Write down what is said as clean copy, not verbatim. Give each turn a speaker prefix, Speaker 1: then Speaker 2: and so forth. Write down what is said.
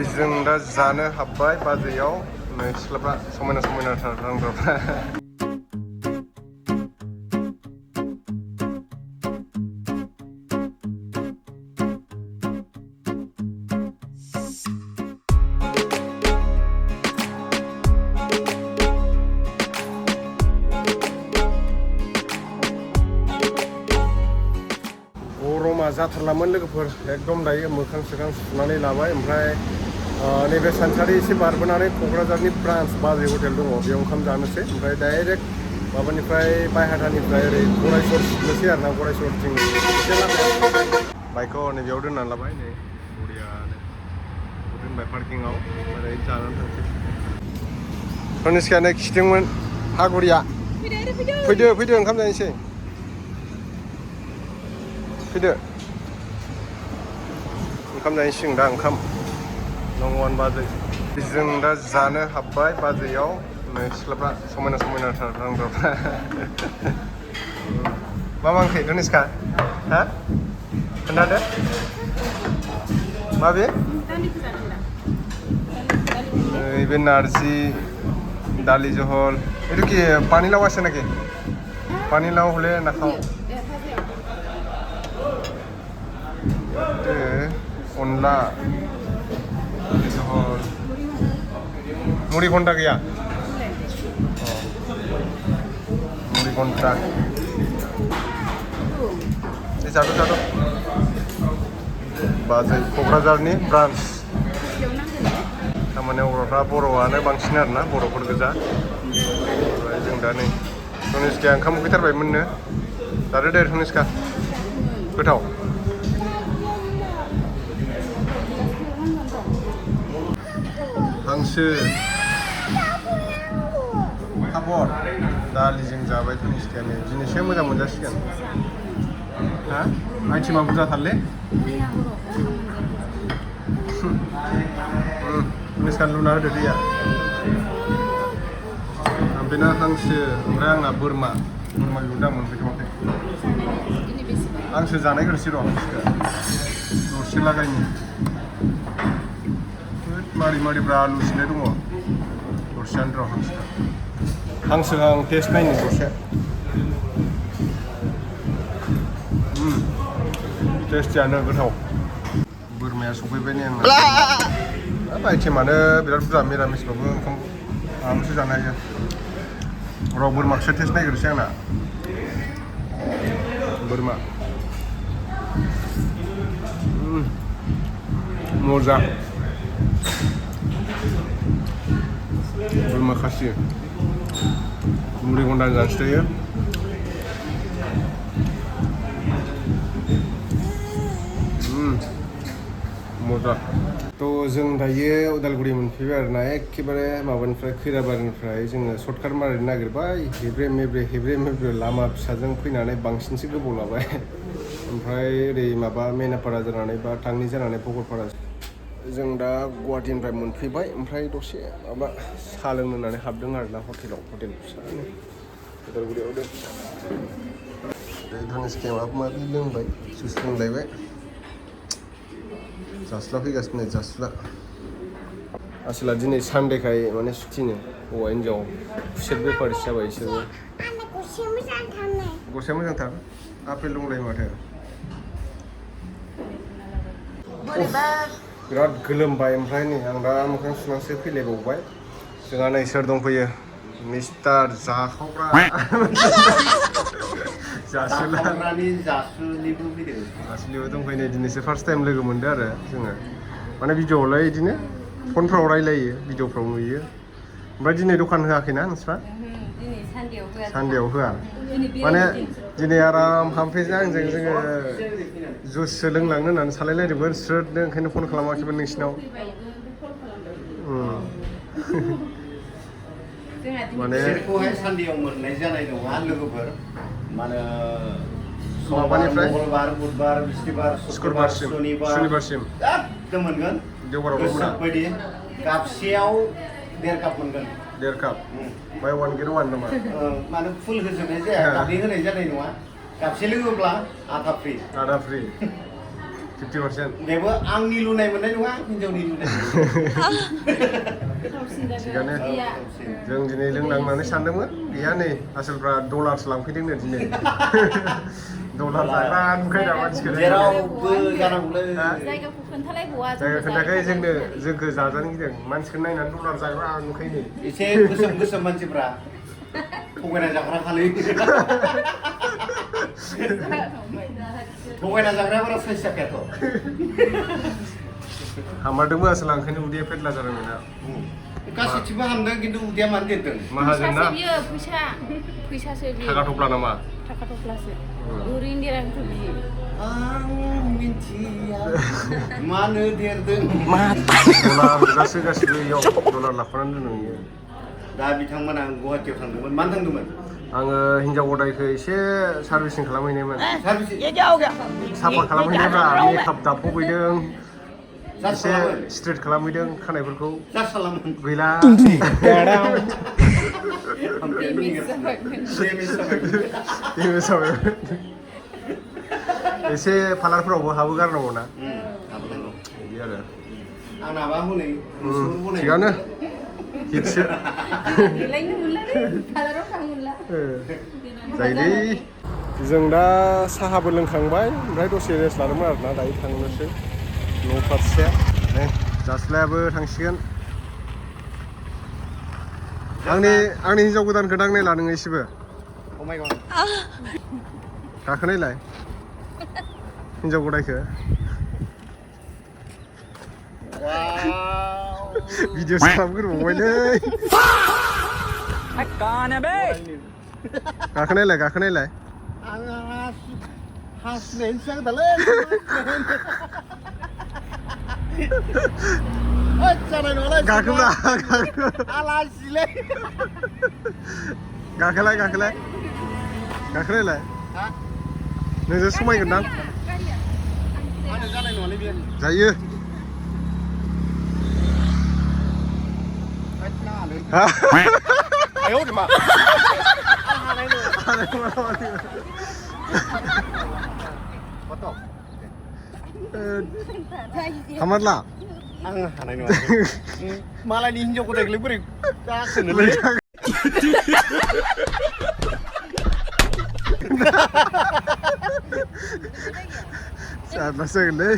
Speaker 1: जों दा जानो हाबबाय बाजैयाव नै सिख्लाफ्रा समायना समायनाथार रांग्राफ्रा गरमा जाथारलामोन लोगोफोर एकदम दायो मोखां सोखां सुनानै लाबाय ओमफ्राय नैबे सानसारि एसे बारबोनानै क'क्राझारनि ब्रान्स बाजै हटेल दङ बेयाव ओंखाम जानोसै ओमफ्राय डाइरेक्ट माबानिफ्राय बायहाथानिफ्राय ओरै गरायसर सिनोसै आरो ना गरायसरथिं एसे लामा बाइकखौ नैबेयाव दोननानै लाबाय नै बरियानो दोनबाय पार्किंआव ओमफ्राय जानानै थांसै तनिष्कायानो खिदोंमोन हागुरिया फैदो ओंखाम जानोसै फैदो ओंखाम जानोसै दा ओंखाम नंगौआनो बाजै जों दा जानो हाबबाय बाजैयाव नै सिख्लाफ्रा समायना समायनाथार रांग्राफ्रा मा ओंख्रि तनिष्का हा खोन्थादो माबे नैबे नारजि दालि जहल এইটো কি পানীলাও আছে নাকি পানীলাও হলে নাখাও अनला जहल मुरि घन्टा गैया मुरि घन्टा जादो बाजै क'क्राझारनि ब्रान्स खामानि मावग्राफ्रा बर'आनो बांसिन आरोना बर'फोर गोजा ओमफ्राय जों दा नै तनिष्काया ओंखाम उखैथारबायमोननो जादो दे तनिष्का गोथाव हांसो खाबर दालिजों जाबाय तनिष्कायानो दिनैसो मोजां मोनजासिगोन हा आइटेमा बुरजाथारलै तनिष्का लुना होदो दैया बेना हांसो ओमफ्राय आंना बोरमा बिहरदों आं मोनफैथ'वाखै हांसो जानायग्रोसै र' हांसोआ दरसे लागायनि मारिब्रा आलु सिनाय दङ दरसेयानो र' हांसोआ आं टेस्ट नायनो दरसे टेस्टियानो गोथाव बोरमाया सफैबाय नै आंना आइटेमानो बिराद बुरजा मिरामिसबाबो ओंखाम आरामसे जानो हायो र' बोरमाखौसो टेस्ट नायग्रोसै आंना बोरमा मजा बोरमा खासि मुरि घन्टा जानोसै दायो मजा थ' जों दायो उदालगुरि मोनफैबाय आरोना एखेबारे माबानिफ्राय खैराबारिनिफ्राय जोङो सर्टकाट मारिनो नागिरबाय हेब्रे मेब्रे लामा फिसाजों फैनानै बांसिनसो गोबाव लाबाय ओमफ्राय ओरै माबा मेनापारा जानानै बा टांनि जानानै भकतपारा जों दा गुवाहाटीनिफ्राय मोनफैबाय ओमफ्राय दसे माबा साहा लोंनो होननानै हाबदों आरोना हटेल फिसानो उदालगुरियाव तनिष्काया माबा माबि लोंबाय जुइस लोंलायबाय जास्ला फैगासिनो जास्ला आसोला दिनै सानडेखाय माने सुटिनो हौवा हिन्जाव खुसेर बेफारिसो जाबाय बिसोरबो गस्लाया मोजांथार आपेल दंलायो माथो बिराद गोलोमबाय ओमफ्राय नै आं दा मोखां सुनानैसो फैलायबावबाय जोंहा नै सोर दंफैयो मिस्टार जाखावग्रा जासुलिबो दंफैयो नै दिनैसो फार्स्ट टाइम लोगो मोनदों आरो जोङो माने भिडिअआवलाय बिदिनो फनफ्राव रायलायो भिडिअफ्राव नुयो ओमफ्राय दिनै दखान होआखैना नोंस्रा सानडेआव होआ माने दिनै आराम हामफैजों आंजों जोङो जुइससो लोंलांनो होननानै सानलायलायदोंमोन स्रोदनो ओंखायनो फन खालामाखैमोन नोंसिनाव माने सानडेआव मोननाय जानाय नङा लोगोफोर माने माबानिफ्राय मंगलबार बुधबार बिस्थिबार शुक्रबारसिम शनिबारसिम एकदम मोनगोन देवबारावल' मोना बायदि कापसेयाव 1.5 काप मोनगोन 1.5 काप बाय 1 get 1 नामा माने फुल होजोबनाय जाया कापनि होनाय जानाय नङा कापसे लोङोब्ला आधा फ्रि 50%.
Speaker 2: बेबो आंनि लुनाय मोननाय नङा हिनजावनि लुनाय
Speaker 1: थिगानो जों दिनै लोंनांनानै सानदोंमोन गैया नै आसोलफ्रा डलारसो लांफैदोंनो दिनै डलार जाग्रा नुखायो मानसिखौ
Speaker 2: जेरावबो जानांगौलै
Speaker 3: जायगाखौ खोन्थालायबावा
Speaker 1: जायगा खोन्थाखै जोंखौ जाजानो गिदों मानसिखौ नायनानै डलार जाग्रा नुखायो नै
Speaker 2: एसे गोसोम मानसिफ्रा थगायना जाग्रा खालै थगायना जाग्राया बारा साइज जाखायाथ'
Speaker 1: हामारदोंबो आसोल ओंखायनो उदैया फेटला जादोंमोन ना
Speaker 2: गासैथिंबो हामदों खिन्थु उदैया मानो देरदों
Speaker 1: माहाजोन ना
Speaker 3: फैसासो बियो
Speaker 1: थाखा थफ्ला नामा
Speaker 3: थाखा थफ्लासो ओरैनो देराखैथ' बियो
Speaker 2: आं मिन्थिया मानो देरदों
Speaker 1: डलार गोजासो गासिबो इयाव डलार लाफानानै दोनो इयो
Speaker 2: दा बिथांमोना गुवाहाटियाव थांदोंमोन मानो थांदोंमोन
Speaker 1: आङो हिनजाव गदायखौ एसे सार्भिसिं खालामहैनायमोन
Speaker 2: सार्भिस
Speaker 1: साफा खालामहैनायब्रा मेकआप दाफबहैदों एसे स्ट्रेट खालामहैदों खानायफोरखौ गैला एसे पार्लारफोरावबो हाबोगारनांगौ ना बिदि आरो
Speaker 2: आंनाबा हनै
Speaker 1: थिगानो हिटसो जायोलै जों दा साहाबो लोंखांबाय ओमफ्राय दसे रेस्ट लादोंमोन आरोना दायो थांनोसै न' फारसे नै जास्लायाबो थांसिगोन आंनि हिनजाव गोदानखौ दांनायला नोङो एसेबो गाखोनायलाय हिनजाव गदायखौ भिडिअ खालामग्रोबावबायलै गाखोनायलाय
Speaker 2: हासुनायसो जागोनदालै जानाय नङालाय
Speaker 1: गाखोब्रा
Speaker 2: आलासिलै
Speaker 1: गाखोलाय नोंजों समायगोनदां
Speaker 2: आंनो जानाय नङालै बेयो
Speaker 1: जायो
Speaker 2: आयौ मा
Speaker 1: हामारला
Speaker 2: आं हानाय नङा मालायनि हिनजावखौ देग्लाय बोरै गाखोनोलै
Speaker 1: जारलासो जागोनलै